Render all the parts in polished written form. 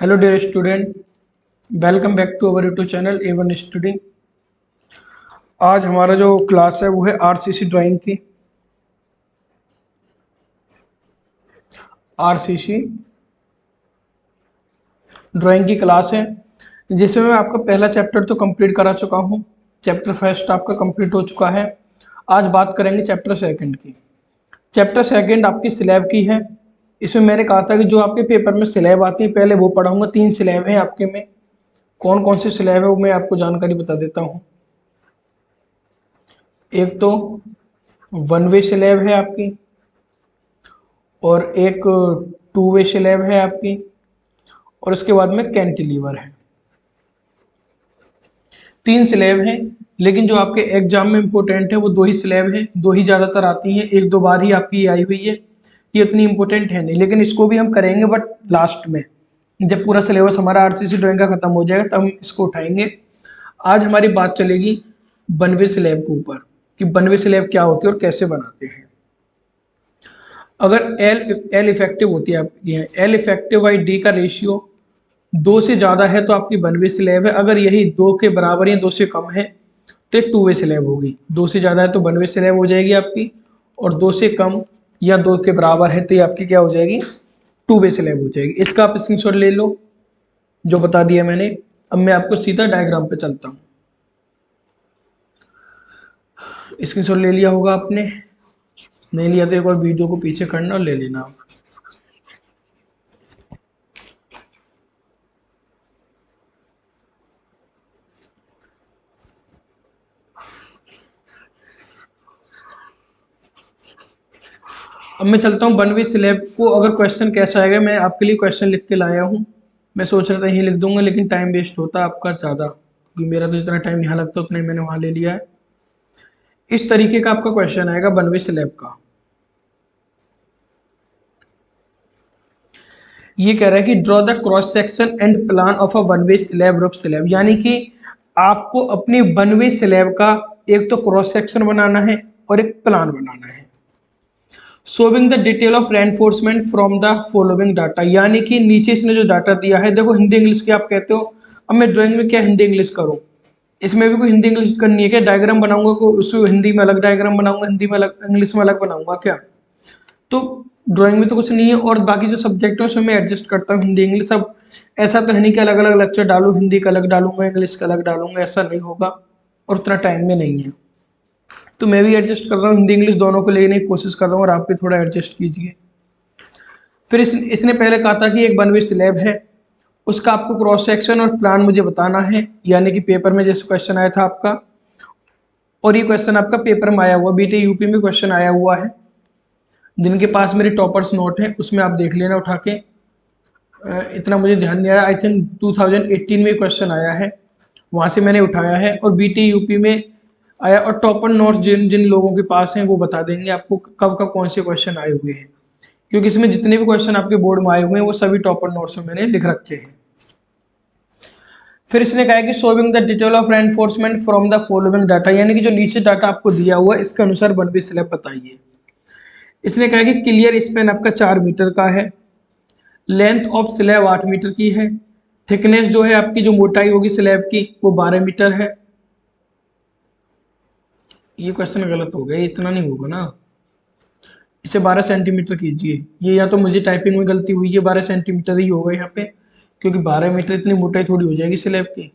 Hello dear student, welcome back to our YouTube channel A1 student. आज हमारा जो class है वो है आरसीसी ड्राइंग की। आरसीसी ड्राइंग की क्लास है जिसमें मैं आपका पहला चैप्टर तो कंप्लीट करा चुका हूँ। चैप्टर फर्स्ट आपका कंप्लीट हो चुका है। आज बात करेंगे चैप्टर सेकंड की। चैप्टर सेकंड आपकी स्लैब की है। इसमें मैंने कहा था कि जो आपके पेपर में स्लैब आती है पहले वो पढ़ाऊंगा। 3 स्लैब हैं आपके में। कौन कौन से स्लैब है वो मैं आपको जानकारी बता देता हूँ। एक तो वन वे स्लैब है आपकी, और एक टू वे स्लैब है आपकी, और उसके बाद में कैंटिलीवर है। 3 स्लैब हैं, लेकिन जो आपके एग्जाम में इंपॉर्टेंट है वो 2 ही स्लैब हैं। 2 ही ज़्यादातर आती हैं, 1-2 बार ही आपकी ये आई हुई है। ये उतनी इंपॉर्टेंट है नहीं, लेकिन इसको भी हम करेंगे बट लास्ट में, जब पूरा सिलेबस हमारा आरसीसी ड्राइंग का खत्म हो जाएगा तब हम इसको उठाएंगे। आज हमारी बात चलेगी बनवे स्लैब के ऊपर कि बनवे स्लैब क्या होती है और कैसे बनाते हैं। अगर एल इफेक्टिव होती है आपकी, एल इफेक्टिव बाई डी का रेशियो 2 से ज़्यादा है तो आपकी वन वे स्लैब है। अगर यही 2 के बराबर या 2 से कम है तो एक टू वे स्लैब होगी। 2 से ज़्यादा है तो वन वे स्लैब हो जाएगी आपकी, और 2 से कम या 2 के बराबर है तो ये आपकी क्या हो जाएगी, टू वे स्लैब हो जाएगी। इसका आप स्क्रीनशॉट ले लो जो बता दिया मैंने। अब मैं आपको सीधा डायग्राम पे चलता हूँ। स्क्रीनशॉट ले लिया होगा आपने, नहीं लिया तो एक बार वीडियो को पीछे करना और ले लेना आप। अब मैं चलता हूँ बनवे स्लैब को। अगर क्वेश्चन कैसा आएगा, मैं आपके लिए क्वेश्चन लिख के लाया हूँ। मैं सोच रहा था यहीं लिख दूंगा, लेकिन टाइम वेस्ट होता आपका ज़्यादा, क्योंकि मेरा तो जितना टाइम यहाँ लगता है उतना ही मैंने वहाँ ले लिया है। इस तरीके का आपका क्वेश्चन आएगा बनवे स्लैब का। ये कह रहा है कि draw the cross section and plan of a one way slab roof slab, यानी कि आपको अपने वन वे स्लैब का एक तो क्रॉस सेक्शन बनाना है और एक प्लान बनाना है। Showing the detail of reinforcement from the following data, यानी कि नीचे इसने जो डाटा दिया है, देखो हिंदी इंग्लिश के आप कहते हो। अब मैं ड्राइंग में क्या हिंदी इंग्लिश करूँ, इसमें भी कोई हिंदी इंग्लिश करनी है क्या? डायग्राम बनाऊंगा को उसको हिंदी में अलग डायग्राम बनाऊंगा, हिंदी में अलग, इंग्लिश में अलग बनाऊंगा क्या? तो ड्राइंग में तो कुछ नहीं है, और बाकी जो सब्जेक्ट है उसमें मैं एडजस्ट करता हूँ हिंदी इंग्लिश। अब ऐसा तो है नहीं कि अलग अलग लेक्चर डालूँ, हिंदी का अलग डालूंगा इंग्लिश का अलग डालूंगा, ऐसा नहीं होगा और उतना टाइम में नहीं है। तो मैं भी एडजस्ट कर रहा हूँ, हिंदी इंग्लिश दोनों को लेने की कोशिश कर रहा हूँ, और आप भी थोड़ा एडजस्ट कीजिए। फिर इसने पहले कहा था कि एक वन वे स्लैब है, उसका आपको क्रॉस सेक्शन और प्लान मुझे बताना है, यानी कि पेपर में जैसे क्वेश्चन आया था आपका, और ये क्वेश्चन आपका पेपर में आया हुआ, बीटे यूपी में क्वेश्चन आया हुआ है। जिनके पास मेरे टॉपर्स नोट है उसमें आप देख लेना उठा के। इतना मुझे ध्यान नहीं आ रहा, आई थिंक 2018 में क्वेश्चन आया है, वहाँ से मैंने उठाया है, और बीटी यूपी में आया। और टॉपर नोट्स जिन जिन लोगों के पास हैं वो बता देंगे आपको कब कब कौन से क्वेश्चन आए हुए हैं, क्योंकि इसमें जितने भी क्वेश्चन आपके बोर्ड में आए हुए हैं वो सभी टॉपर नोट्स में मैंने लिख रखे हैं। फिर इसने कहा है कि showing the detail of reinforcement from the following data, यानी कि जो नीचे डाटा आपको दिया हुआ है इसके अनुसार वन वे स्लैब बताइए। इसने कहा है कि क्लियर स्पेन आपका 4 मीटर का है, लेंथ ऑफ स्लैब 8 मीटर की है, थिकनेस जो है आपकी जो मोटाई होगी स्लैब की वो 12 मीटर है। ये क्वेश्चन गलत हो गया, इतना नहीं होगा ना, इसे 12 सेंटीमीटर कीजिए। ये या तो मुझे टाइपिंग में गलती हुई है, 12 सेंटीमीटर ही होगा यहाँ पे, क्योंकि 12 मीटर इतनी मोटाई थोड़ी हो जाएगी स्लैब की।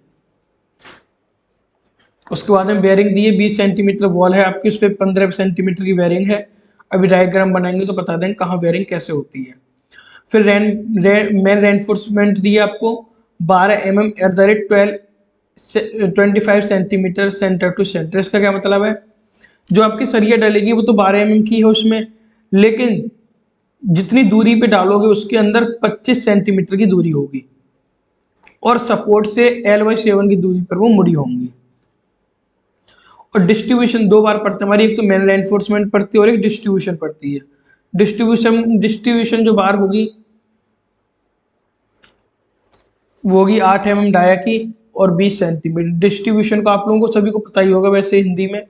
उसके बाद में बेयरिंग दी है, 20 सेंटीमीटर वॉल है आपकी, उस पर 15 सेंटीमीटर की बेयरिंग है। अभी डायग्राम बनाएंगे तो बता देंगे कहाँ बेयरिंग कैसे होती है। फिर मेन रेनफोर्समेंट दी है आपको 12 mm at the rate 25 centimetre centre to centre. इसका क्या मतलब है, जो आपकी सरिया डलेगी वो तो 12 mm की है उसमें, लेकिन जितनी दूरी पे डालोगे उसके अंदर 25 सेंटीमीटर की दूरी होगी, और सपोर्ट से L/7 की दूरी पर वो मुड़ी होंगी। और डिस्ट्रीब्यूशन 2 बार पड़ती है हमारी, एक तो मेन रेनफोर्समेंट पड़ती है और एक डिस्ट्रीब्यूशन पड़ती है। डिस्ट्रीब्यूशन जो बार होगी वो होगी 8 mm डाया की और 20 सेंटीमीटर। डिस्ट्रीब्यूशन को आप लोगों को सभी को पता ही होगा वैसे हिंदी में,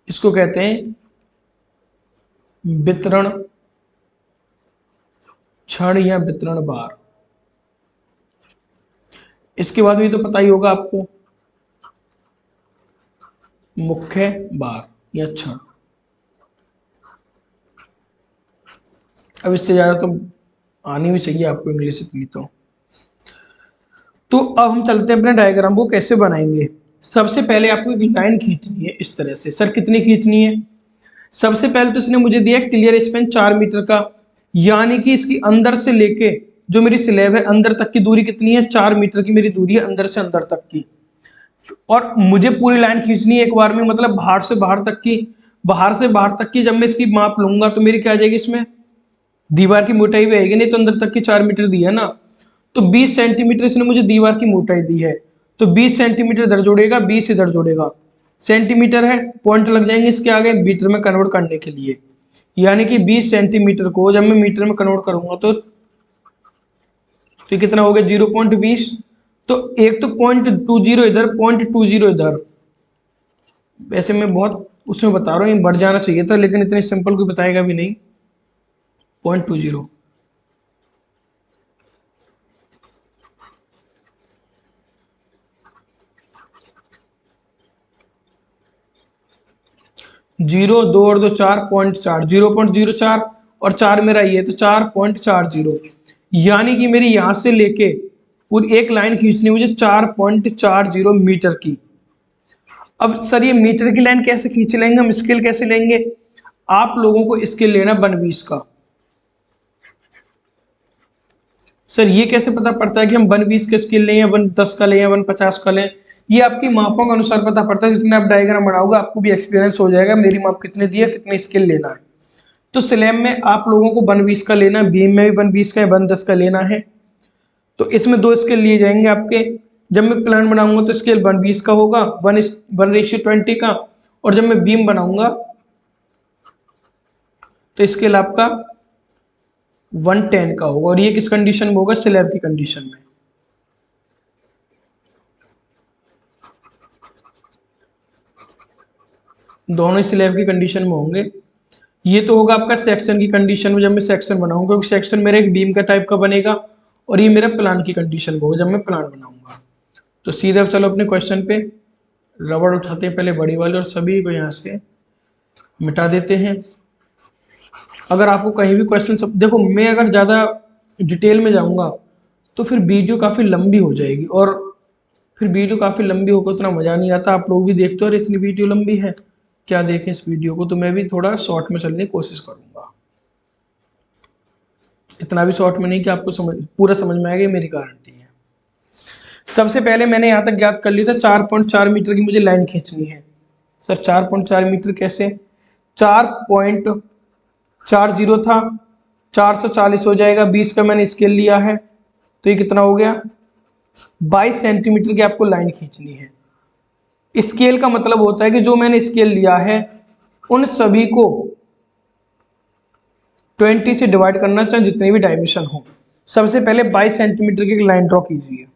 इसको कहते हैं वितरण छड़ या वितरण बार। इसके बाद भी तो पता ही होगा आपको, मुख्य बार, ये अच्छा। अब इससे ज्यादा तो आनी भी चाहिए आपको इंग्लिश इतनी तो अब हम चलते हैं अपने डायग्राम को कैसे बनाएंगे। सबसे पहले आपको एक लाइन खींचनी है इस तरह से। सर कितनी खींचनी है? सबसे पहले तो इसने मुझे दिया क्लियर स्पेन 4 मीटर का, यानी कि इसकी अंदर से लेके जो मेरी स्लैब है अंदर तक की दूरी कितनी है? 4 मीटर की मेरी दूरी है अंदर से अंदर तक की। और मुझे पूरी लाइन खींचनी है एक बार में, मतलब बाहर से बाहर तक की। बाहर से बाहर तक की जब मैं इसकी माप लूंगा तो मेरी क्या आ जाएगी, इसमें दीवार की मोटाई भी आएगी, नहीं तो अंदर तक की 4 मीटर दी है ना। तो 20 सेंटीमीटर इसने मुझे दीवार की मोटाई दी है, तो 20 सेंटीमीटर इधर जोड़ेगा, 20 इधर जोड़ेगा। सेंटीमीटर है, पॉइंट लग जाएंगे इसके आगे मीटर में कन्वर्ट करने के लिए। यानी कि 20 सेंटीमीटर को जब मैं मीटर में कन्वर्ट करूंगा तो कितना हो गया? 0.20। तो एक तो 0.20 इधर, 0.20 इधर। वैसे मैं बहुत उसमें बता रहा हूँ, ये बढ़ जाना चाहिए था, लेकिन इतने सिंपल कोई बताएगा भी नहीं। 0.20 0, 2 और 2 4, 0.4, 0.04 और 4 मेरा ये, तो 4.40। यानी कि मेरी यहां से लेके पूरी एक लाइन खींचनी मुझे 4.40 मीटर की। अब सर ये मीटर की लाइन कैसे खींच लेंगे हम, स्केल कैसे लेंगे? आप लोगों को स्केल लेना 1/20 का। सर ये कैसे पता पड़ता है कि हम 1/20 का स्केल लें या 1/10 का लें या 1/50 का लें? ये आपकी मापों के अनुसार पता पड़ता है। जितने आप डायग्राम बनाओगे आपको भी एक्सपीरियंस हो जाएगा मेरी माप कितने दी है, कितने स्केल लेना है। तो स्लैब में आप लोगों को 1/20 का लेना है, बीम में भी 1/20 का या 1/10 का लेना है। तो इसमें 2 स्केल लिए जाएंगे आपके। जब मैं प्लान बनाऊंगा तो स्केल 1/20 का होगा, 1:20 का। और जब मैं बीम बनाऊंगा तो स्केल आपका 110 का होगा। और ये किस कंडीशन में होगा? स्लैब की कंडीशन में। दोनों स्लैब की कंडीशन में होंगे। ये तो होगा आपका सेक्शन की कंडीशन में, जब मैं सेक्शन बनाऊंगा, क्योंकि सेक्शन मेरा एक बीम का टाइप का बनेगा। और ये मेरा प्लान की कंडीशन में होगा जब मैं प्लान बनाऊंगा। तो सीधे अब चलो अपने क्वेश्चन पे रबड़ उठाते हैं पहले बड़ी वाली, और सभी को यहाँ से मिटा देते हैं। अगर आपको कहीं भी क्वेश्चन सब देखो, मैं अगर ज़्यादा डिटेल में जाऊंगा तो फिर वीडियो काफ़ी लंबी हो जाएगी, और फिर वीडियो काफ़ी लंबी होकर उतना मज़ा नहीं आता। आप लोग भी देखते हो और इतनी वीडियो लंबी है, क्या देखें इस वीडियो को। तो मैं भी थोड़ा शॉर्ट में चलने की कोशिश करूंगा, इतना भी शॉर्ट में नहीं कि आपको पूरा समझ में आएगा, ये मेरी गारंटी है। सबसे पहले मैंने यहाँ तक ज्ञात कर लिया था 4.4 मीटर की मुझे लाइन खींचनी है। सर 4.4 मीटर कैसे? 4.40 था, 440 हो जाएगा, 20 का मैंने स्केल लिया है, तो ये कितना हो गया? 22 सेंटीमीटर की आपको लाइन खींचनी है। स्केल का मतलब होता है कि जो मैंने स्केल लिया है उन सभी को 20 से डिवाइड करना, चाहे जितनी भी डायमेंशन हो। सबसे पहले 22 सेंटीमीटर की लाइन ड्रॉ कीजिए।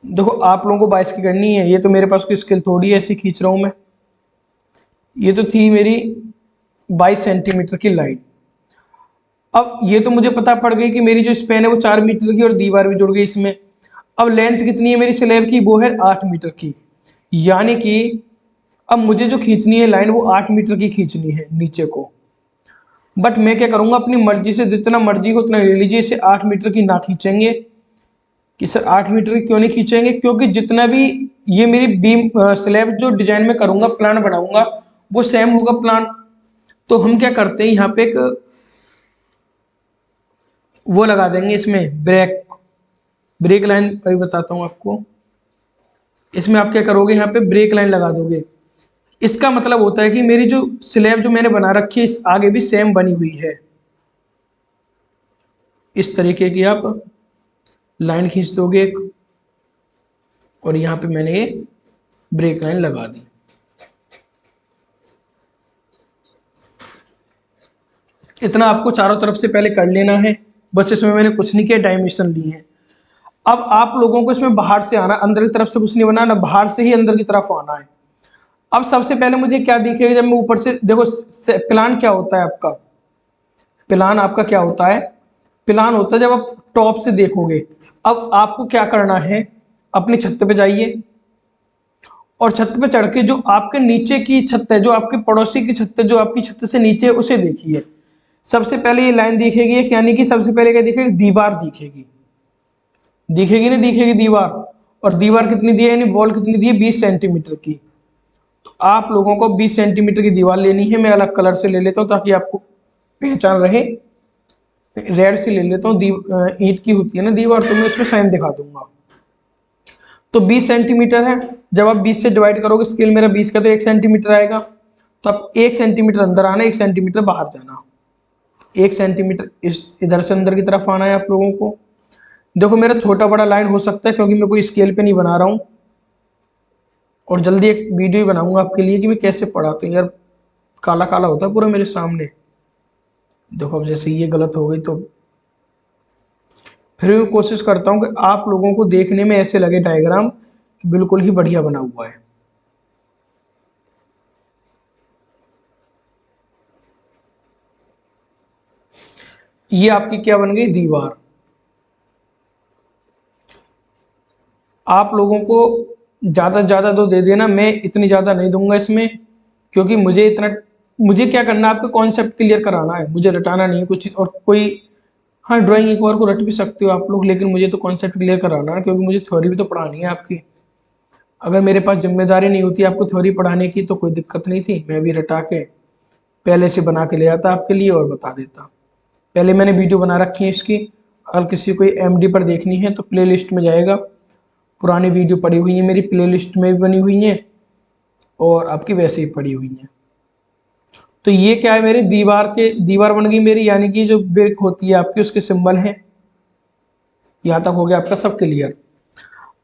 देखो आप लोगों को 22 की करनी है, ये तो मेरे पास कोई स्केल थोड़ी ऐसी खींच रहा हूं मैं। ये तो थी मेरी 22 सेंटीमीटर की लाइन। अब ये तो मुझे पता पड़ गई कि मेरी जो स्पेन है वो 4 मीटर की और दीवार भी जुड़ गई इसमें। अब लेंथ कितनी है मेरी स्लैब की? वो है 8 मीटर की। यानी कि अब मुझे जो खींचनी है लाइन वो 8 मीटर की खींचनी है नीचे को। बट मैं क्या करूंगा, अपनी मर्जी से जितना मर्जी हो उतना ले लीजिए, इसे 8 मीटर की ना खींचेंगे। कि सर 8 मीटर की क्यों नहीं खींचेंगे? क्योंकि जितना भी ये मेरी बीम स्लैब जो डिजाइन में करूंगा, प्लान बनाऊंगा, वो सेम होगा प्लान। तो हम क्या करते हैं, यहाँ पे एक वो लगा देंगे इसमें, ब्रेक लाइन अभी बताता हूँ आपको। इसमें आप क्या करोगे, यहाँ पे ब्रेक लाइन लगा दोगे। इसका मतलब होता है कि मेरी जो स्लैब जो मैंने बना रखी है इस आगे भी सेम बनी हुई है। इस तरीके की आप लाइन खींच दोगे एक, और यहाँ पे मैंने ये ब्रेक लाइन लगा दी। इतना आपको चारों तरफ से पहले कर लेना है। बस इसमें मैंने कुछ नहीं किया, डायमेंशन ली है। अब आप लोगों को इसमें बाहर से आना, अंदर की तरफ से कुछ नहीं बनाना, बाहर से ही अंदर की तरफ आना है। अब सबसे पहले मुझे क्या दिखेगा, जब मैं ऊपर से देखो, प्लान क्या होता है आपका? प्लान आपका क्या होता है? प्लान होता है जब आप टॉप से देखोगे। अब आपको क्या करना है, अपनी छत पे जाइए और छत पे चढ़ के जो आपके नीचे की छत है, जो आपके पड़ोसी की छत है, जो आपकी छत से नीचे है, उसे देखिए। सबसे पहले ये लाइन दिखेगी एक, यानी कि सबसे पहले क्या दिखेगी, दीवार दिखेगी। दिखेगी ना, दिखेगी दीवार। और दीवार कितनी दी है, यानी वॉल कितनी दी है, 20 सेंटीमीटर की। तो आप लोगों को 20 सेंटीमीटर की दीवार लेनी है। मैं अलग कलर से ले लेता हूँ ताकि आपको पहचान रहे। रेड से ले लेता हूँ, ईंट की होती है ना दीवार, तो मैं इसमें साइन दिखा दूंगा। तो 20 सेंटीमीटर है। जब आप 20 से डिवाइड करोगे, स्केल मेरा 20 का, तो 1 सेंटीमीटर आएगा। तो आप 1 सेंटीमीटर अंदर आना, 1 सेंटीमीटर बाहर जाना। 1 सेंटीमीटर इस इधर से अंदर की तरफ आना है आप लोगों को। देखो मेरा छोटा बड़ा लाइन हो सकता है क्योंकि मैं कोई स्केल पे नहीं बना रहा हूँ, और जल्दी एक वीडियो ही बनाऊंगा आपके लिए कि मैं कैसे पढ़ाता हूँ। यार काला काला होता है पूरा मेरे सामने। देखो अब जैसे ये गलत हो गई, तो फिर मैं कोशिश करता हूँ कि आप लोगों को देखने में ऐसे लगे डायग्राम कि बिल्कुल ही बढ़िया बना हुआ है। ये आपकी क्या बन गई, दीवार। आप लोगों को ज़्यादा से ज़्यादा तो दे देना, मैं इतनी ज़्यादा नहीं दूंगा इसमें, क्योंकि मुझे इतना, मुझे क्या करना है, आपका कॉन्सेप्ट क्लियर कराना है, मुझे रटाना नहीं है कुछ। और कोई, हाँ ड्राइंग एक बार को रट भी सकते हो आप लोग, लेकिन मुझे तो कॉन्सेप्ट क्लियर कराना है, क्योंकि मुझे थ्योरी भी तो पढ़ानी है आपकी। अगर मेरे पास जिम्मेदारी नहीं होती आपको थ्योरी पढ़ाने की तो कोई दिक्कत नहीं थी, मैं भी रटा के पहले से बना के ले आता आपके लिए और बता देता। पहले मैंने वीडियो बना रखी है इसकी, अगर किसी को एमडी पर देखनी है तो प्लेलिस्ट में जाएगा। पुरानी वीडियो पड़ी हुई है मेरी, प्लेलिस्ट में भी बनी हुई है और आपकी वैसे ही पड़ी हुई है। तो ये क्या है, मेरी दीवार बन गई मेरी, यानी कि जो ब्रिक होती है आपकी उसके सिंबल हैं। यहाँ तक हो गया आपका सब क्लियर।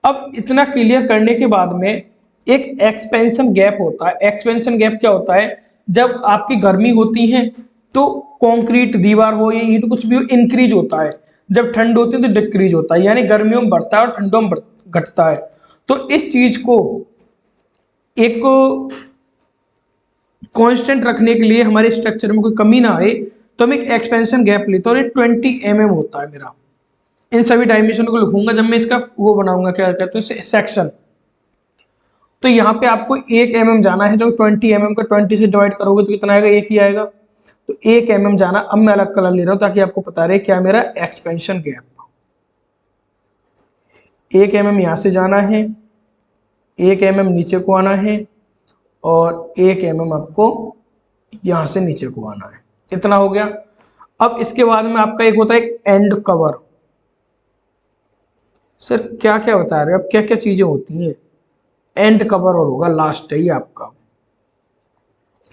अब इतना क्लियर करने के बाद में एक एक्सपेंशन गैप होता है। एक्सपेंशन गैप क्या होता है, जब आपकी गर्मी होती है तो कंक्रीट दीवार हो या ईंट कुछ भी हो, इंक्रीज होता है। जब ठंड होती है तो डिक्रीज होता है, यानी गर्मियों में बढ़ता है और ठंडों में घटता है। तो इस चीज को एक कांस्टेंट रखने के लिए, हमारे स्ट्रक्चर में कोई कमी ना आए, तो हम एक एक्सपेंशन गैप लेते हैं और ये 20 mm होता है मेरा। इन सभी डायमेंशन को लिखूंगा जब मैं इसका वो बनाऊंगा, क्या कहते हैं सेक्शन। तो यहाँ पे आपको 1 mm जाना है, जो 20 mm का 20 से डिवाइड करोगे तो कितना आएगा, 1 ही आएगा। तो 1 mm जाना। अब मैं अलग कलर ले रहा हूँ ताकि आपको पता रहे क्या मेरा एक्सपेंशन गैप। 1 mm यहाँ से जाना है, 1 mm नीचे को आना है, और 1 mm आपको यहाँ से नीचे को आना है। इतना हो गया। अब इसके बाद में आपका एक होता है एंड कवर। सर क्या क्या बता रहे हो, अब क्या क्या चीजें होती हैं। एंड कवर और होगा लास्ट है ये आपका।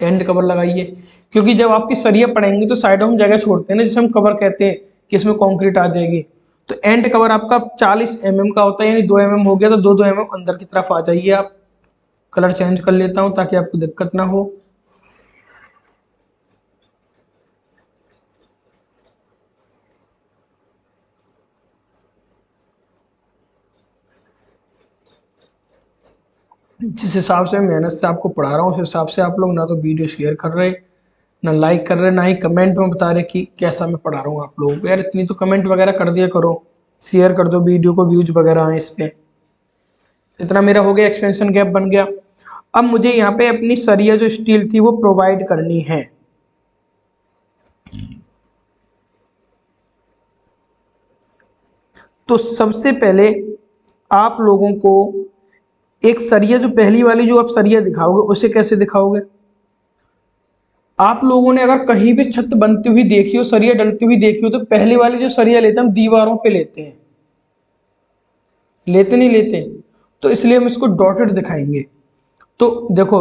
एंड कवर लगाइए, क्योंकि जब आपकी सरिया पड़ेंगी तो साइडों में जगह छोड़ते हैं ना, जिसे हम कवर कहते हैं कि इसमें कंक्रीट आ जाएगी। तो एंड कवर आपका 40 mm का होता है, यानी 2 mm हो गया, तो 2 2 mm अंदर की तरफ आ जाइए आप। कलर चेंज कर लेता हूं ताकि आपको दिक्कत ना हो। जिस हिसाब से मेहनत से आपको पढ़ा रहा हूँ उस हिसाब से आप लोग ना तो वीडियो शेयर कर रहे, ना लाइक कर रहे, ना ही कमेंट में बता रहे कि कैसा मैं पढ़ा रहा हूँ आप लोगों को। यार इतनी तो कमेंट वगैरह कर दिया करो, शेयर कर दो वीडियो को, व्यूज वगैरह आए इस पे। इतना मेरा हो गया, एक्सपेंशन गैप बन गया। अब मुझे यहाँ पे अपनी सरिया जो स्टील थी वो प्रोवाइड करनी है। तो सबसे पहले आप लोगों को एक सरिया, जो पहली वाली जो आप सरिया दिखाओगे उसे कैसे दिखाओगे। आप लोगों ने अगर कहीं भी छत बनती हुई देखी हो, सरिया डलती हुई देखी हो, तो पहली वाली जो सरिया लेते हैं हम दीवारों पे लेते हैं, लेते नहीं लेते। तो इसलिए हम इसको डॉटेड दिखाएंगे। तो देखो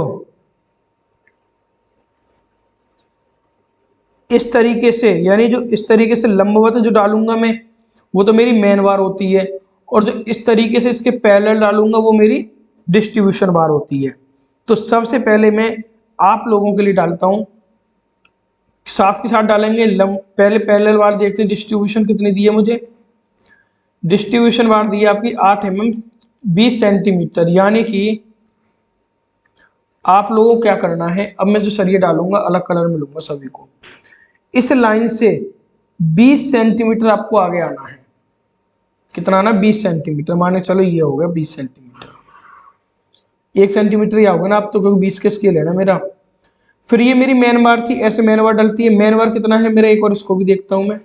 इस तरीके से, यानी जो इस तरीके से लंबवत जो डालूंगा मैं, वो तो मेरी मेन बार होती है। और जो इस तरीके से इसके पैरेलल डालूंगा वो मेरी डिस्ट्रीब्यूशन बार होती है। तो सबसे पहले मैं आप लोगों के लिए डालता हूं, साथ के साथ डालेंगे पहले पैरेलल बार देखते हैं डिस्ट्रीब्यूशन कितनी दी है मुझे। डिस्ट्रीब्यूशन बार दी है आपकी 8 mm 20 सेंटीमीटर, यानी कि आप लोगों को क्या करना है, अब मैं जो सरिया डालूंगा अलग कलर में लूंगा सभी को। इस लाइन से 20 सेंटीमीटर आपको आगे आना है। कितना आना? 20 सेंटीमीटर। माने चलो ये हो गया 20 सेंटीमीटर, 1 सेंटीमीटर ही होगा ना आप तो, क्योंकि 20 के स्केल है ना मेरा। फिर ये मेरी मेन बार थी, ऐसे मेन बार डलती है। मेन बार कितना है मेरा, एक और इसको भी देखता हूं मैं।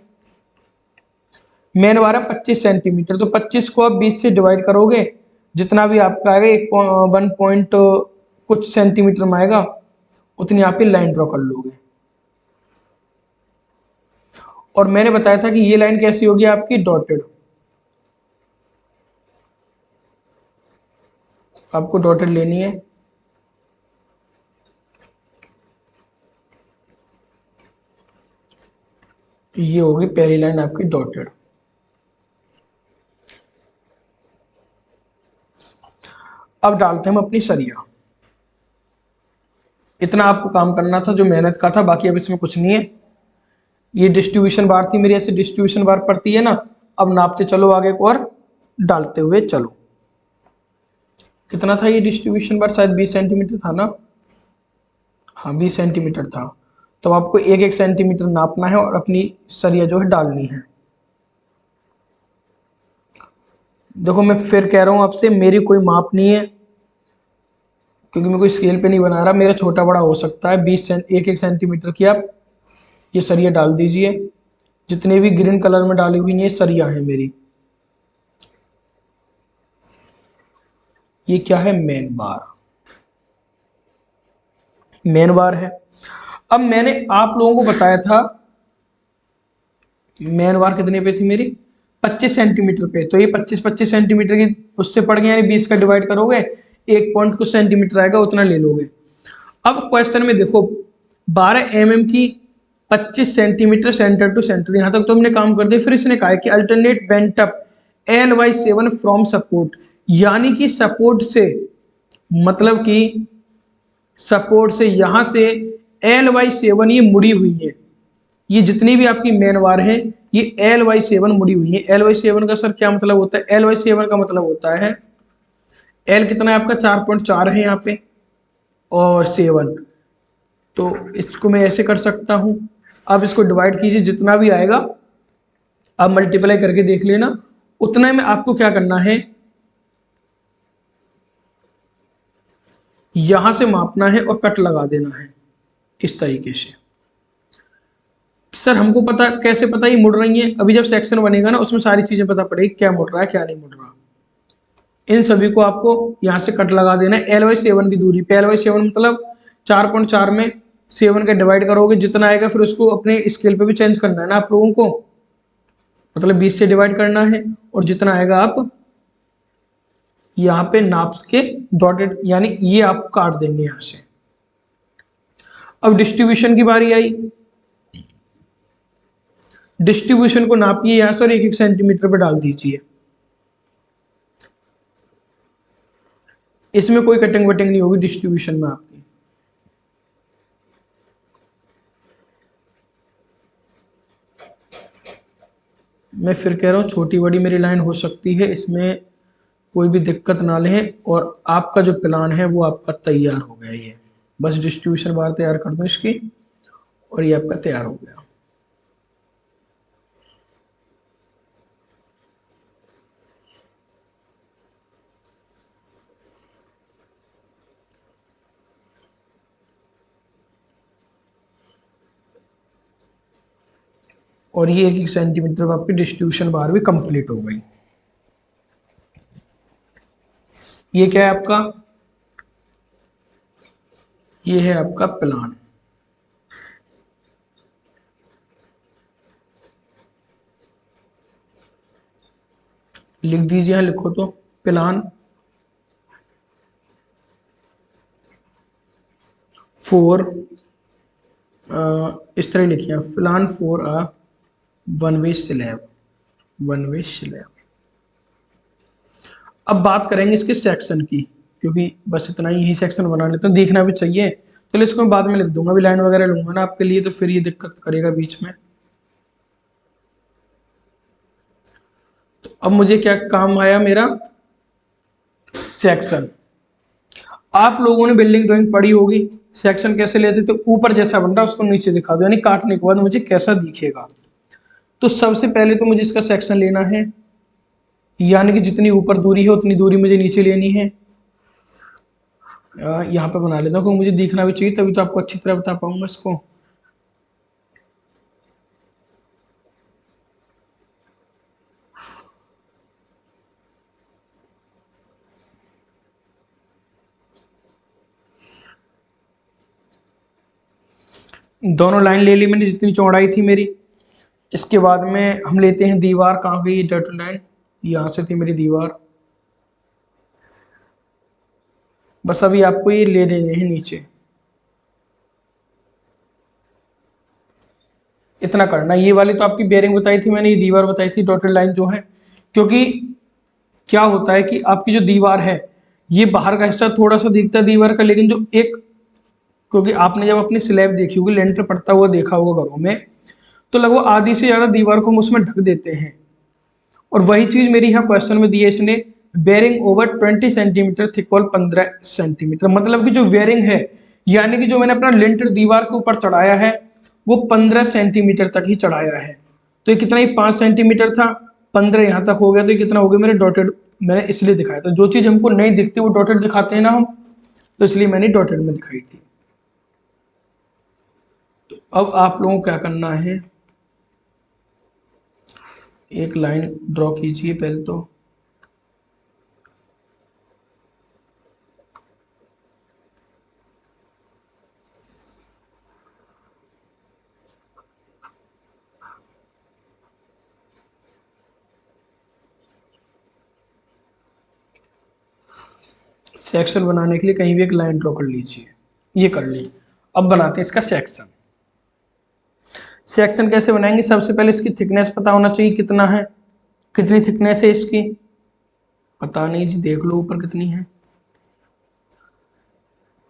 मेन बार है 25 सेंटीमीटर, तो 25 को आप 20 से डिवाइड करोगे, जितना भी आपका आएगा 1 पॉइंट कुछ सेंटीमीटर में आएगा, उतनी आप ही लाइन ड्रॉ कर लोगे। और मैंने बताया था कि ये लाइन कैसी होगी आपकी, डॉटेड। आपको डॉटेड लेनी है। तो ये होगी पहली लाइन आपकी डॉटेड। अब डालते हैं हम अपनी सरिया। इतना आपको काम करना था जो मेहनत का था, बाकी अब इसमें कुछ नहीं है। ये डिस्ट्रीब्यूशन बार थी मेरी, ऐसे डिस्ट्रीब्यूशन बार पड़ती है ना। अब नापते चलो आगे को और डालते हुए चलो। कितना था ये डिस्ट्रीब्यूशन बार? शायद 20 सेंटीमीटर था ना। हाँ 20 सेंटीमीटर था। तो आपको 1-1 सेंटीमीटर नापना है और अपनी सरिया जो है डालनी है। देखो मैं फिर कह रहा हूँ आपसे, मेरी कोई माप नहीं है, क्योंकि मैं कोई स्केल पे नहीं बना रहा। मेरा छोटा बड़ा हो सकता है। 1-1 सेंटीमीटर की आप ये सरिया डाल दीजिए। जितने भी ग्रीन कलर में डाली हुई ये सरिया है मेरी। ये क्या है? मेन बार। मेन बार है। अब मैंने आप लोगों को बताया था मेन बार कितने पे थी मेरी, 25 सेंटीमीटर पे। तो ये 25 सेंटीमीटर की उससे पड़ गया, यानी 20 का डिवाइड करोगे, 1 पॉइंट कुछ सेंटीमीटर आएगा, उतना ले लोगे। अब क्वेश्चन में देखो 12 mm की 25 सेंटीमीटर सेंटर टू सेंटर, यहां तक तो हमने काम कर दिया। फिर इसने कहा है कि alternate bent up L/7 from support, यानी कि सपोर्ट से, मतलब कि सपोर्ट से यहां से L/7 ये मुड़ी हुई है। ये जितनी भी आपकी मेन वार है ये L/7 मुड़ी हुई है। L/7 का सर क्या मतलब होता है? L/7 का मतलब होता है, L कितना है आपका? 4.4 है यहाँ पे, और 7। तो इसको मैं ऐसे कर सकता हूं। अब इसको डिवाइड कीजिए, जितना भी आएगा आप मल्टीप्लाई करके देख लेना। उतना में आपको क्या करना है, यहां से मापना है और कट लगा देना है इस तरीके से। सर हमको पता कैसे पता ये मुड़ रही है? अभी जब सेक्शन बनेगा ना, उसमें सारी चीजें पता पड़ेगी, क्या मुड़ रहा है क्या नहीं मुड़ रहा। इन सभी को आपको यहां से कट लगा देना है। L/7 की दूरी पे, L/7 मतलब 4.4 में 7 का डिवाइड करोगे, जितना आएगा फिर उसको अपने स्केल पे भी चेंज करना है ना आप लोगों को, मतलब 20 से डिवाइड करना है, और जितना आएगा आप यहाँ पे नाप के डॉटेड, यानी ये आप काट देंगे यहां से। अब डिस्ट्रीब्यूशन की बारी आई। डिस्ट्रीब्यूशन को नापिए यहां से और 1-1 सेंटीमीटर पे डाल दीजिए। इसमें कोई कटिंग वटिंग नहीं होगी डिस्ट्रीब्यूशन में आपकी। मैं फिर कह रहा हूँ छोटी बड़ी मेरी लाइन हो सकती है, इसमें कोई भी दिक्कत ना लें। और आपका जो प्लान है वो आपका तैयार हो गया। ये बस डिस्ट्रीब्यूशन बार तैयार कर दो इसकी, और ये आपका तैयार हो गया। और ये 1-1 सेंटीमीटर में आपकी डिस्ट्रीब्यूशन बार भी कंप्लीट हो गई। ये क्या है आपका? ये है आपका प्लान। लिख दीजिए, यहां लिखो तो, प्लान फॉर, इस तरह लिखिए, plan for a one way slab, one way slab. अब बात करेंगे इसके सेक्शन की, क्योंकि बस इतना ही सेक्शन बना लेते हैं, देखना भी चाहिए। चलो इसको मैं बाद में लिख दूंगा, अभी लाइन वगैरह लूंगा ना आपके लिए, तो फिर ये दिक्कत करेगा बीच में। तो अब मुझे क्या काम आया मेरा, सेक्शन। आप लोगों ने बिल्डिंग ड्राइंग पढ़ी होगी, सेक्शन कैसे लेते? तो ऊपर जैसा बन रहा है उसको नीचे दिखा दो, यानी काटने के बाद मुझे कैसा दिखेगा। तो सबसे पहले तो मुझे इसका सेक्शन लेना है, यानी कि जितनी ऊपर दूरी है उतनी दूरी मुझे नीचे लेनी है। यहाँ पे बना लेता हूँ, क्योंकि मुझे दिखना भी चाहिए, तभी तो आपको अच्छी तरह बता पाऊंगा इसको। दोनों लाइन ले ली मैंने जितनी चौड़ाई थी मेरी। इसके बाद में हम लेते हैं दीवार। कहाँ गई डॉटेड लाइन? यहाँ से थी मेरी दीवार। बस अभी आपको ये ले लेने हैं नीचे, इतना करना। ये वाली तो आपकी बेयरिंग बताई थी मैंने, ये दीवार बताई थी डॉटेड लाइन जो है। क्योंकि क्या होता है कि आपकी जो दीवार है, ये बाहर का हिस्सा थोड़ा सा दिखता है दीवार का, लेकिन जो एक, क्योंकि आपने जब अपनी स्लैब देखी होगी, लेंटर पड़ता हुआ देखा होगा घरों में, तो लगभग आधी से ज़्यादा दीवार को हम उसमें ढक देते हैं। और वही चीज़ मेरी यहाँ क्वेश्चन में दी है इसने, bearing over 20 centimetre thick wall 15 centimetre. मतलब कि जो बेयरिंग है, यानी कि जो मैंने अपना लेंटर दीवार के ऊपर चढ़ाया है, वो 15 सेंटीमीटर तक ही चढ़ाया है। तो ये कितना ही 5 सेंटीमीटर था, 15 यहाँ तक हो गया, तो ये कितना हो गया मेरे डॉटेड। मैंने इसलिए दिखाया था, जो चीज़ हमको नहीं दिखती वो डॉटेड दिखाते हैं ना हम, तो इसलिए मैंने डॉटेड में दिखाई थी। तो अब आप लोगों को क्या करना है, एक लाइन ड्रॉ कीजिए पहले तो। सेक्शन बनाने के लिए कहीं भी एक लाइन ड्रॉ कर लीजिए, ये कर ली। अब बनाते हैं इसका सेक्शन। सेक्शन कैसे बनाएंगे? सबसे पहले इसकी थिकनेस पता होना चाहिए कितना है, कितनी थिकनेस है इसकी, पता नहीं जी, देख लो ऊपर कितनी है।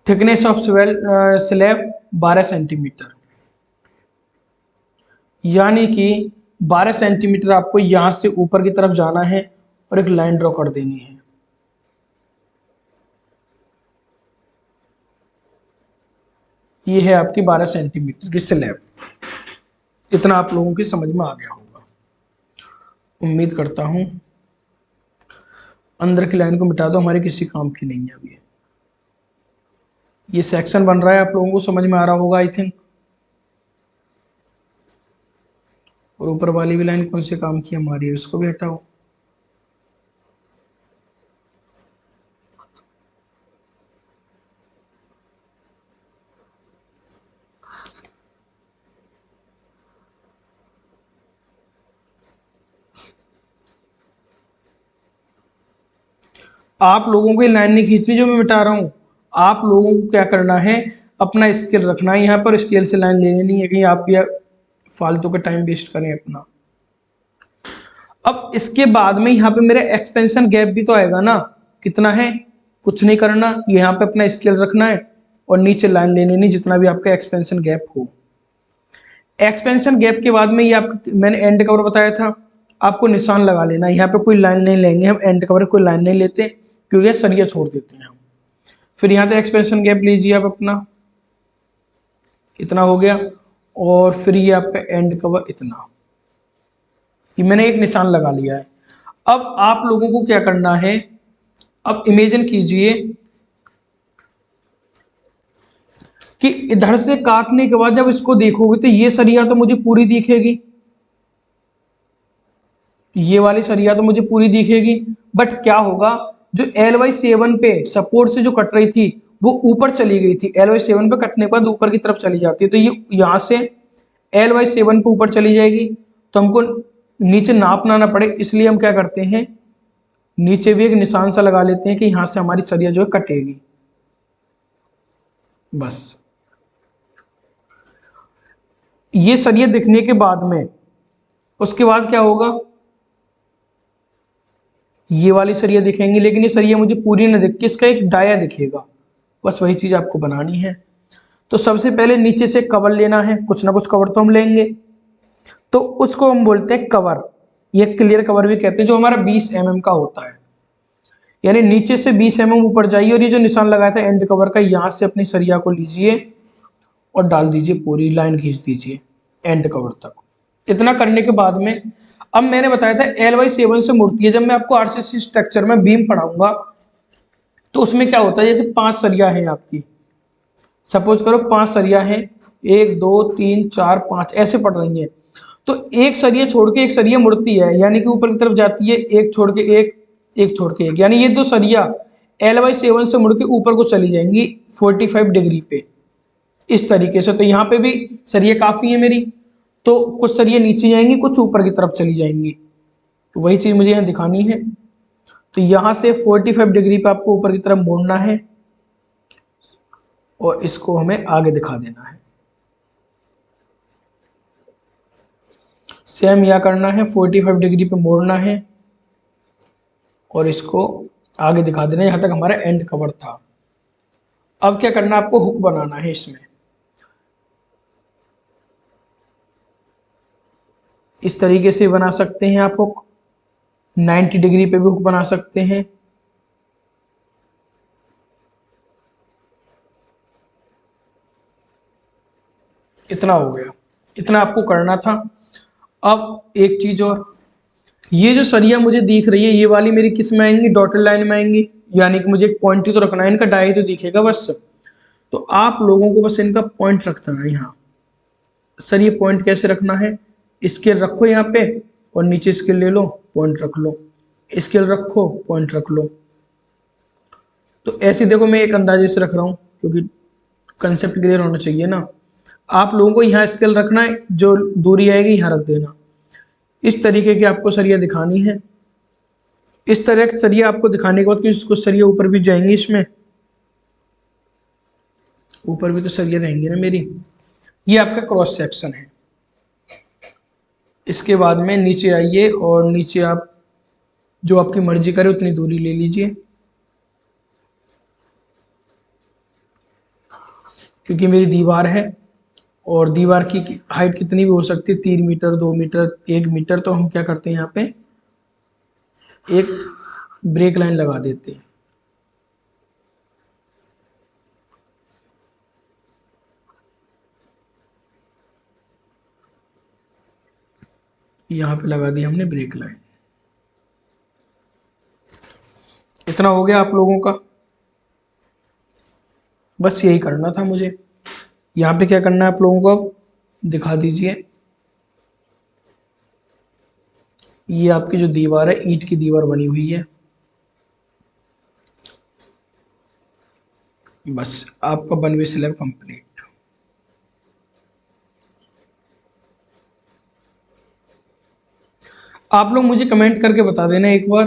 थिकनेस ऑफ स्लैब 12 सेंटीमीटर, यानी कि 12 सेंटीमीटर आपको यहां से ऊपर की तरफ जाना है और एक लाइन ड्रॉ कर देनी है। ये है आपकी 12 सेंटीमीटर की स्लैब। इतना आप लोगों की समझ में आ गया होगा, उम्मीद करता हूं। अंदर की लाइन को मिटा दो, हमारे किसी काम की नहीं है अभी। ये सेक्शन बन रहा है, आप लोगों को समझ में आ रहा होगा आई थिंक। और ऊपर वाली भी लाइन कौन से काम की हमारी है, उसको भी हटाओ। आप लोगों को ये लाइन नहीं खींचनी जो मैं मिटा रहा हूँ। आप लोगों को क्या करना है, अपना स्केल रखना है यहाँ पर, स्केल से लाइन लेनी नहीं है कहीं आप ये फालतू का टाइम वेस्ट करें अपना। अब इसके बाद में यहाँ पे मेरा एक्सपेंशन गैप भी तो आएगा ना, कितना है, कुछ नहीं करना, यहाँ पे अपना स्केल रखना है और नीचे लाइन लेनी नहीं जितना भी आपका एक्सपेंशन गैप हो। एक्सपेंशन गैप के बाद में ये आपका मैंने एंड कवर बताया था, आपको निशान लगा लेना। यहाँ पे कोई लाइन नहीं लेंगे हम, एंड कवर कोई लाइन नहीं लेते क्योंकि सरिया छोड़ देते हैं हम। फिर यहाँ पे एक्सपेंशन गैप लीजिए आप अपना, इतना हो गया। और फिर ये आपका एंड कवर इतना, ये मैंने एक निशान लगा लिया है। अब आप लोगों को क्या करना है, अब इमेजिन कीजिए कि इधर से काटने के बाद जब इसको देखोगे तो ये सरिया तो मुझे पूरी दिखेगी, ये वाली सरिया तो मुझे पूरी दिखेगी। बट क्या होगा, जो LY7 पे सपोर्ट से जो कट रही थी वो ऊपर चली गई थी। LY7 पे कटने के बाद ऊपर की तरफ चली जाती है, तो ये यहाँ से LY7 पे ऊपर चली जाएगी। तो हमको नीचे नापना ना पड़े, इसलिए हम क्या करते हैं, नीचे भी एक निशान सा लगा लेते हैं कि यहाँ से हमारी सरिया जो है कटेगी। बस ये सरिया दिखने के बाद में उसके बाद क्या होगा, ये वाली सरिया दिखेंगी, लेकिन ये सरिया मुझे पूरी ना दिख के इसका एक डाया दिखेगा। बस वही चीज़ आपको बनानी है। तो सबसे पहले नीचे से कवर लेना है, कुछ ना कुछ कवर तो हम लेंगे, तो उसको हम बोलते हैं कवर। ये क्लियर कवर भी कहते हैं, जो हमारा 20 mm का होता है। यानी नीचे से 20 mm ऊपर जाइए और ये जो निशान लगाया था एंड कवर का, यहाँ से अपनी सरिया को लीजिए और डाल दीजिए, पूरी लाइन खींच दीजिए एंड कवर तक। इतना करने के बाद में अब मैंने बताया था Ly7 से मुड़ती है। जब मैं आपको आरसीसी स्ट्रक्चर में बीम पढ़ाऊंगा तो उसमें क्या होता है, जैसे 5 सरिया हैं आपकी, सपोज करो 5 सरिया हैं, 1 2 3 4 5 ऐसे पड़ रही हैं, तो एक सरिया छोड़ के एक सरिया मुड़ती है, यानी कि ऊपर की तरफ जाती है, एक छोड़ के एक, एक छोड़ के एक, यानी ये दो सरिया Ly7 से मुड़ के ऊपर को चली जाएंगी 45 डिग्री पे, इस तरीके से। तो यहाँ पे भी सरिया काफ़ी है मेरी, तो कुछ सरिया नीचे जाएंगी, कुछ ऊपर की तरफ चली जाएंगी, तो वही चीज़ मुझे यहाँ दिखानी है। तो यहाँ से 45 डिग्री पे आपको ऊपर की तरफ मोड़ना है और इसको हमें आगे दिखा देना है। सेम यह करना है, 45 डिग्री पे मोड़ना है और इसको आगे दिखा देना है। यहाँ तक हमारा एंड कवर था। अब क्या करना है, आपको हुक बनाना है इसमें। इस तरीके से बना सकते हैं आप हुक, 90 डिग्री पे भी हुक बना सकते हैं। इतना हो गया, इतना आपको करना था। अब एक चीज और, ये जो सरिया मुझे दिख रही है ये वाली मेरी किस में आएंगी, डॉटेड लाइन में आएंगी, यानी कि मुझे एक पॉइंट ही तो रखना है, इनका डाई तो दिखेगा बस। तो आप लोगों को बस इनका पॉइंट रखना है यहाँ। सर ये पॉइंट कैसे रखना है, स्केल रखो यहाँ पे और नीचे स्केल ले लो, पॉइंट रख लो, स्केल रखो, पॉइंट रख लो। तो ऐसे देखो मैं एक अंदाजे से रख रहा हूँ क्योंकि कंसेप्ट क्लियर होना चाहिए ना। आप लोगों को यहाँ स्केल रखना है, जो दूरी आएगी यहाँ रख देना। इस तरीके की आपको सरिया दिखानी है। इस तरह की सरिया आपको दिखाने के बाद कि कुछ सरिया ऊपर भी जाएंगे, इसमें ऊपर भी तो सरिया रहेंगे ना मेरी। ये आपका क्रॉस सेक्शन है। इसके बाद में नीचे आइए और नीचे आप जो आपकी मर्जी करे उतनी दूरी ले लीजिए, क्योंकि मेरी दीवार है और दीवार की हाइट कितनी भी हो सकती है, 3 मीटर 2 मीटर 1 मीटर। तो हम क्या करते हैं, यहाँ पे एक ब्रेक लाइन लगा देते हैं। यहाँ पे लगा दी हमने ब्रेक लाइन। इतना हो गया आप लोगों का, बस यही करना था मुझे। यहाँ पे क्या करना है आप लोगों को, अब दिखा दीजिए। ये आपकी जो दीवार है, ईंट की दीवार बनी हुई है। बस आपका 1 वे स्लैब कंप्लीट। आप लोग मुझे कमेंट करके बता देना एक बार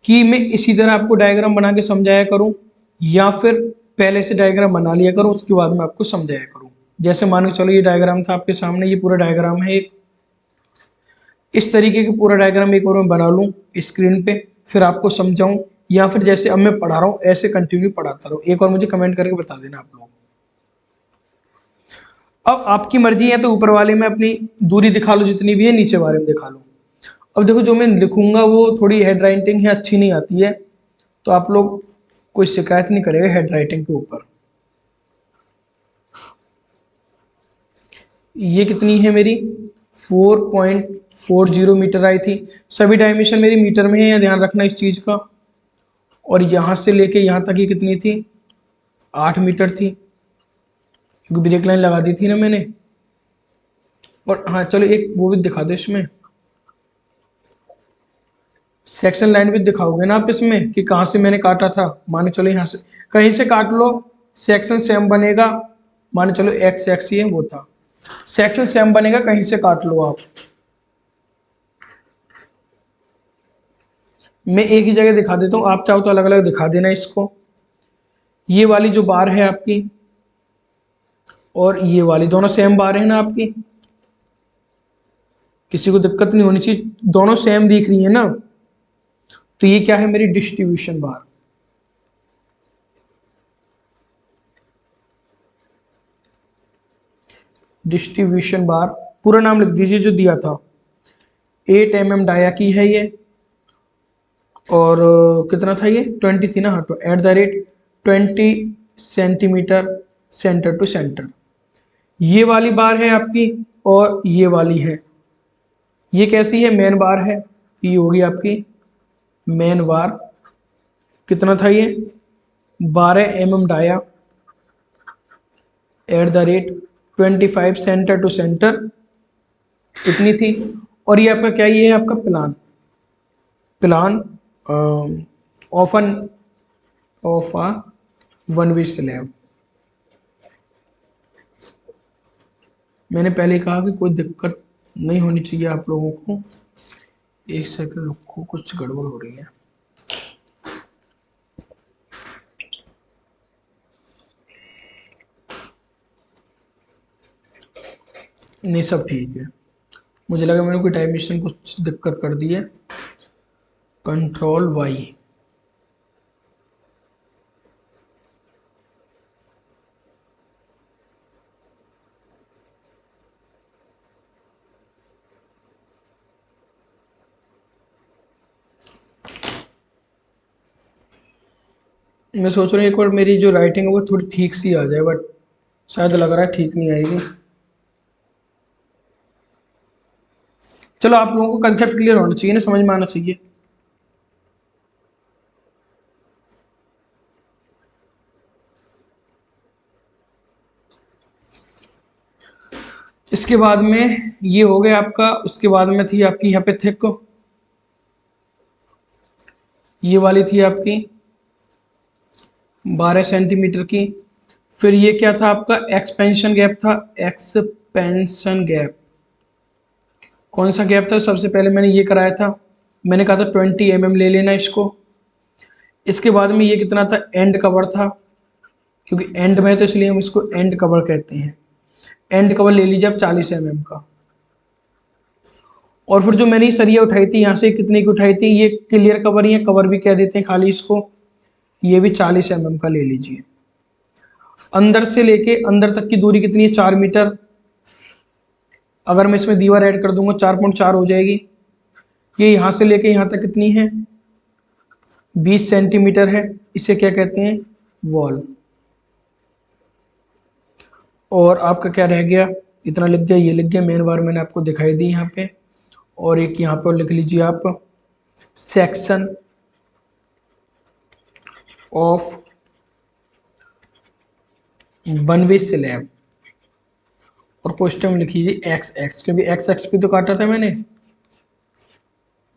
कि मैं इसी तरह आपको डायग्राम बना के समझाया करूं या फिर पहले से डायग्राम बना लिया करूं, उसके बाद में आपको समझाया करूं। जैसे मान के चलो ये डायग्राम था आपके सामने, ये पूरा डायग्राम है एक, इस तरीके का पूरा डायग्राम एक बार मैं बना लूँ स्क्रीन पे, फिर आपको समझाऊं, या फिर जैसे अब मैं पढ़ा रहा हूँ ऐसे कंटिन्यू पढ़ाता रहूँ। एक बार मुझे कमेंट करके बता देना आप लोग। अब आपकी मर्जी है तो ऊपर वाले में अपनी दूरी दिखा लो जितनी भी है, नीचे वाले में दिखा लो। अब देखो जो मैं लिखूंगा वो थोड़ी हेड राइटिंग है, अच्छी नहीं आती है, तो आप लोग कोई शिकायत नहीं करेगा हेड राइटिंग के ऊपर। ये कितनी है मेरी, 4.40 मीटर आई थी। सभी डायमेंशन मेरी मीटर में है, या ध्यान रखना इस चीज़ का। और यहाँ से लेके यहाँ तक ये कितनी थी, 8 मीटर थी, क्योंकि ब्रेक लाइन लगा दी थी ना मैंने। और हाँ चलो एक वो भी दिखा दो, इसमें सेक्शन लाइन भी दिखाओगे ना आप इसमें कि कहाँ से मैंने काटा था। माने चलो यहाँ से कहीं से काट लो, सेक्शन सेम बनेगा। माने चलो एक्स एक्स ये वो था, सेक्शन सेम बनेगा, कहीं से काट लो आप। मैं एक ही जगह दिखा देता हूँ, आप चाहो तो अलग अलग दिखा देना इसको। ये वाली जो बार है आपकी और ये वाली दोनों सेम बार है ना आपकी, किसी को दिक्कत नहीं होनी चाहिए, दोनों सेम दिख रही है ना। तो ये क्या है मेरी डिस्ट्रीब्यूशन बार। डिस्ट्रीब्यूशन बार पूरा नाम लिख दीजिए जो दिया था, 8 mm डाया की है ये, और कितना था ये 20 थी ना, हाँ, तो @20 सेंटीमीटर सेंटर टू सेंटर। ये वाली बार है आपकी और ये वाली है, ये कैसी है, मेन बार है, ये होगी आपकी मेन बार। कितना था ये, 12 mm dia at the rate 25 centre to centre, इतनी थी। और ये आपका क्या, ये है आपका plan, plan of a one way slab. मैंने पहले कहा कि कोई दिक्कत नहीं होनी चाहिए आप लोगों को। एक सेकंड रुको, कुछ गड़बड़ हो रही है। नहीं सब ठीक है, मुझे लगा मैंने कोई टाइम मशीन कुछ दिक्कत कर दी है। कंट्रोल वाई, मैं सोच रहा हूँ एक बार मेरी जो राइटिंग है वो थोड़ी ठीक सी आ जाए, बट शायद लग रहा है ठीक नहीं आएगी। चलो आप लोगों को कंसेप्ट क्लियर होना चाहिए ना, समझ में आना चाहिए। इसके बाद में ये हो गया आपका, उसके बाद में थी आपकी यहाँ पे थिक, ये वाली थी आपकी 12 सेंटीमीटर की। फिर ये क्या था आपका, एक्सपेंशन गैप था, एक्सपेंशन गैप। कौन सा गैप था, सबसे पहले मैंने ये कराया था, मैंने कहा था 20 mm ले लेना इसको। इसके बाद में ये कितना था, एंड कवर था, क्योंकि एंड में तो इसलिए हम इसको एंड कवर कहते हैं। एंड कवर ले लीजिए आप 40 mm का। और फिर जो मैंने ये सरिया उठाई थी यहाँ से, कितने की उठाई थी, ये क्लियर कवर ही है, कवर भी कह देते हैं खाली इसको, ये भी 40 mm का ले लीजिए। अंदर से लेके अंदर तक की दूरी कितनी है, 4 मीटर। अगर मैं इसमें दीवार ऐड कर दूंगा 4.4 हो जाएगी। ये यहाँ से लेके यहाँ तक कितनी है, 20 सेंटीमीटर है, इसे क्या कहते हैं, वॉल। और आपका क्या रह गया, इतना लिख गया, ये लिख गया, मेन बार मैंने आपको दिखाई दी यहाँ पे। और एक यहाँ पर लिख लीजिए आप, section of one way slab, और पोस्टर में लिखिए एक्स एक्स, क्योंकि एक्स एक्स पे तो काटा था मैंने,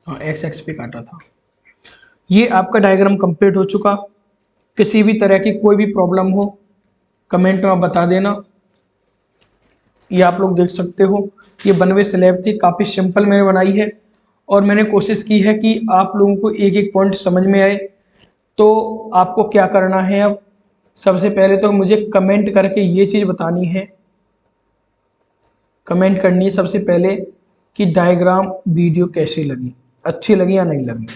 हाँ एक्स एक्स पे काटा था। ये आपका डायग्राम कंप्लीट हो चुका। किसी भी तरह की कोई भी प्रॉब्लम हो कमेंट में आप बता देना। ये आप लोग देख सकते हो, ये वन वे स्लैब थी, काफ़ी सिंपल मैंने बनाई है। और मैंने कोशिश की है कि आप लोगों को एक एक पॉइंट समझ में आए। तो आपको क्या करना है, अब सबसे पहले तो मुझे कमेंट करके ये चीज़ बतानी है, कमेंट करनी है सबसे पहले कि डायग्राम वीडियो कैसी लगी, अच्छी लगी या नहीं लगी।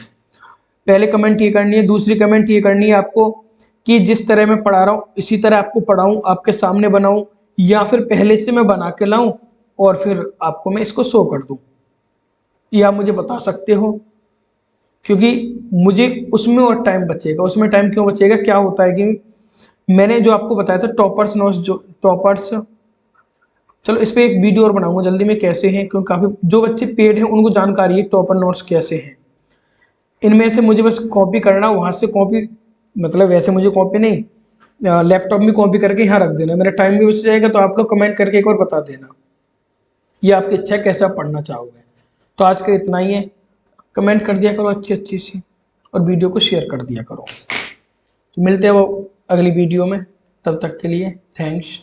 पहले कमेंट ये करनी है। दूसरी कमेंट ये करनी है आपको कि जिस तरह मैं पढ़ा रहा हूँ इसी तरह आपको पढ़ाऊँ, आपके सामने बनाऊँ, या फिर पहले से मैं बना के लाऊं और फिर आपको मैं इसको शो कर दूं, ये आप मुझे बता सकते हो। क्योंकि मुझे उसमें और टाइम बचेगा। उसमें टाइम क्यों बचेगा, क्या होता है कि मैंने जो आपको बताया था टॉपर्स नोट्स, जो टॉपर्स, चलो इस पर एक वीडियो और बनाऊंगा जल्दी में, कैसे हैं, क्योंकि काफ़ी जो बच्चे पेड हैं उनको जानकारी है टॉपर नोट्स कैसे हैं। इनमें से मुझे बस कॉपी करना, वहाँ से कॉपी, मतलब वैसे मुझे कॉपी नहीं, लैपटॉप में कॉपी करके यहाँ रख देना, मेरा टाइम भी बच जाएगा। तो आप लोग कमेंट करके एक बार बता देना, ये आपकी इच्छा है कैसे आप पढ़ना चाहोगे। तो आज का इतना ही है, कमेंट कर दिया करो अच्छी अच्छी सी, और वीडियो को शेयर कर दिया करो। तो मिलते हैं वो अगली वीडियो में, तब तक के लिए थैंक्स।